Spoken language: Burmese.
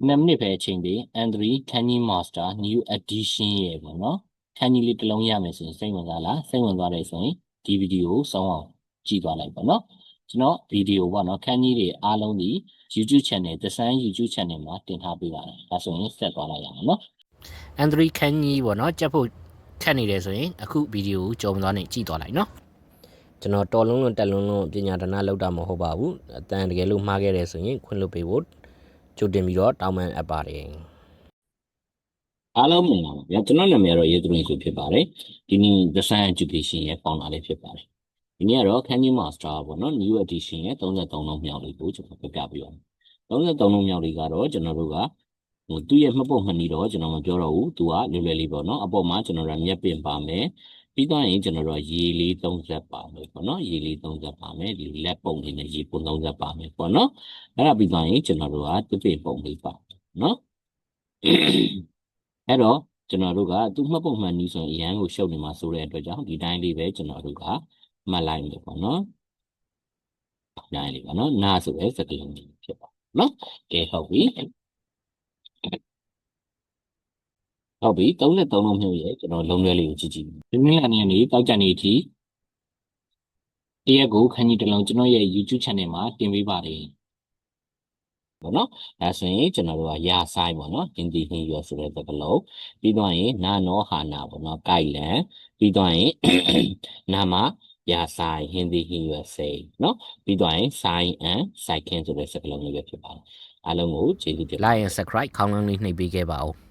နှစ်ပဲအချိန်ပေး N3 Canny Master New Edition ရဲ့ပေါ့နော် Canny လေးတစ်လုံးရမယ်ဆိုရင်စိတ်ဝင်စားလားစိတ်ဝင်စားတယ်ဆိုရင်ဒီဗီဒီယိုကိုစောင်းအောင်ကြည့်သွားလိုက်ပေါ့နော်ကျွန်တော်ဗီဒီယိုပေါ့နော် Canny တွေအားလုံးဒီ YouTube channel The Sun YouTube channel မှာတင်ထားပေးပါတယ်ဒါဆိုရင်ဆက်သွားလိုက်ရအောင်နော် N3 Canny ပေါ့နော်ကြက်ဖို့ခက်နေတယ်ဆိုရင်အခုဗီဒီယိုကိုကြုံသွားနေကြည့်သွားလိုက်နော်ကျွန်တော်တော်လုံးလုံးတက်လုံးလုံးပညာဒနာလောက်တာမဟုတ်ပါဘူးအတန်တကယ်လို့မှားခဲ့တယ်ဆိုရင်ခွင့်လွှတ်ပေးဖို့ကြိုတင်ပြီးတော့တောင်းပန်အပ်ပါတယ်အားလုံးမင်္ဂလာပါဗျာကျွန်တော်နာမည်ကတော့ရေသူရင်းဆိုဖြစ်ပါတယ်ဒီနေ့ The Sun Education ရဲ့ founder လေးဖြစ်ပါတယ်ဒီနေ့ကတော့ Canny Master ပေါ့နော် New Edition ရဲ့33လုံးမြောက်လေးကိုကျွန်တော်ပြပြပေးပါမယ်33လုံးမြောက်လေးကတော့ကျွန်တော်တို့ကသူ့ရဲ့မှတ်ပုံမှန်နေတော့ကျွန်တော်မပြောတော့ဘူးသူကလွယ်လွယ်လေးပေါ့နော်အပေါ်မှာကျွန်တော်တို့မျက်ပင်ပါမယ်ပြီးတော့ရင်ကျွန်တော်တို့ရေလေး30ပါမယ်ပေါ့နော်ရေလေး30ပါမယ်ဒီလက်ပုံလေးနဲ့ရေပုံ30ပါမယ်ပေါ့နော်အဲ့ဒါပြီးတော့ရင်ကျွန်တော်တို့ကတစ်ပင်ပုံလေးပါနော်အဲ့တော့ကျွန်တော်တို့ကသူ့မှတ်ပုံမှန်နီးဆိုရင်အရန်ကိုရှုပ်နေမှာဆိုတဲ့အတွက်ကြောင့်ဒီတိုင်းလေးပဲကျွန်တော်တို့ကမှတ်လိုက်မယ်ပေါ့နော်ဒီတိုင်းလေးပေါ့နော်နာဆိုတဲ့စကားလုံးလေးဖြစ်ပါနော်ကဲဟုတ်ပြီဟုတ်ပြီ33လုံးမျိုးရဲ့ကျွန်တော်လုံးလွဲလေးကိုကြည့်ကြည့်ဒီနေ့ကနေတောက်ကြနေအထိတရက်ကိုခန်းကြီးတစ်လုံးကျွန်တော်ရဲ့ YouTube channel မှာတင်ပေးပါတယ်ပေါ့နော်ဒါဆိုရင်ကျွန်တော်တို့ကရာဆိုင်ပေါ့နော်ဟင်ဒီဟင်းရွယ်ဆိုတဲ့စကားလုံးပြီးတော့ရင်နာနောဟာနာပေါ့နော်ကိုက်လန်ပြီးတော့ရင်နာမရာဆိုင်ဟင်ဒီဟင်းရွယ်စိနော်ပြီးတော့ရင်ဆိုင်အန်စိုက်ခင်းဆိုတဲ့စကားလုံးလေးပဲဖြစ်ပါတယ်အားလုံးကိုကျေးဇူးတင် like and subscribe ခေါင်းလုံးလေးနှိပ်ပေးခဲ့ပါဦး